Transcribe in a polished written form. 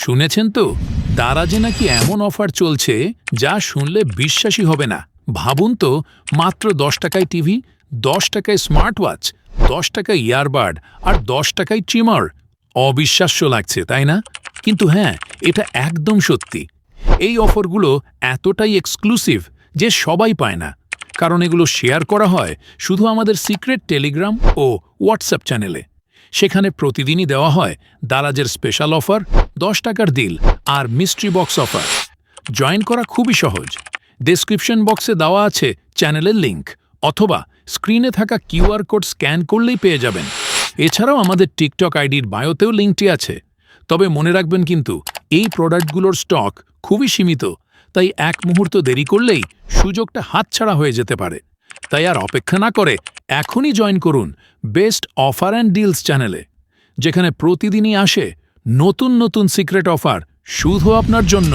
শুনেছেন তো দারাজে নাকি এমন অফার চলছে যা শুনলে বিশ্বাসই হবে না। ভাবুন তো, মাত্র 10 টাকায় টিভি, 10 টাকায় স্মার্ট ওয়াচ, 10 টাকায় ইয়ারবাড আর 10 টাকায় ট্রিমার। অবিশ্বাস্য লাগছে, তাই না? কিন্তু হ্যাঁ, এটা একদম সত্যি। এই অফারগুলো এতটাই এক্সক্লুসিভ যে সবাই পায় না, কারণ এগুলো শেয়ার করা হয় শুধু আমাদের সিক্রেট টেলিগ্রাম ও হোয়াটসঅ্যাপ চ্যানেলে। সেখানে প্রতিদিনই দেওয়া হয় দারাজের স্পেশাল অফার, 10 টাকার ডিল আর মিস্ট্রি বক্স অফার। জয়েন করা খুবই সহজ। ডেসক্রিপশন বক্সে দেওয়া আছে চ্যানেলের লিংক, অথবা স্ক্রিনে থাকা কিউআর কোড স্ক্যান করলেই পেয়ে যাবেন। এছাড়াও আমাদের টিকটক আইডির বায়োতেও লিঙ্কটি আছে। তবে মনে রাখবেন কিন্তু, এই প্রোডাক্টগুলোর স্টক খুবই সীমিত, তাই এক মুহূর্ত দেরি করলেই সুযোগটা হাতছাড়া হয়ে যেতে পারে। তাই আর অপেক্ষা না করে এখনই জয়েন করুন বেস্ট অফার অ্যান্ড ডিলস চ্যানেলে, যেখানে প্রতিদিনই আসে নতুন নতুন সিক্রেট অফার শুধু আপনার জন্য।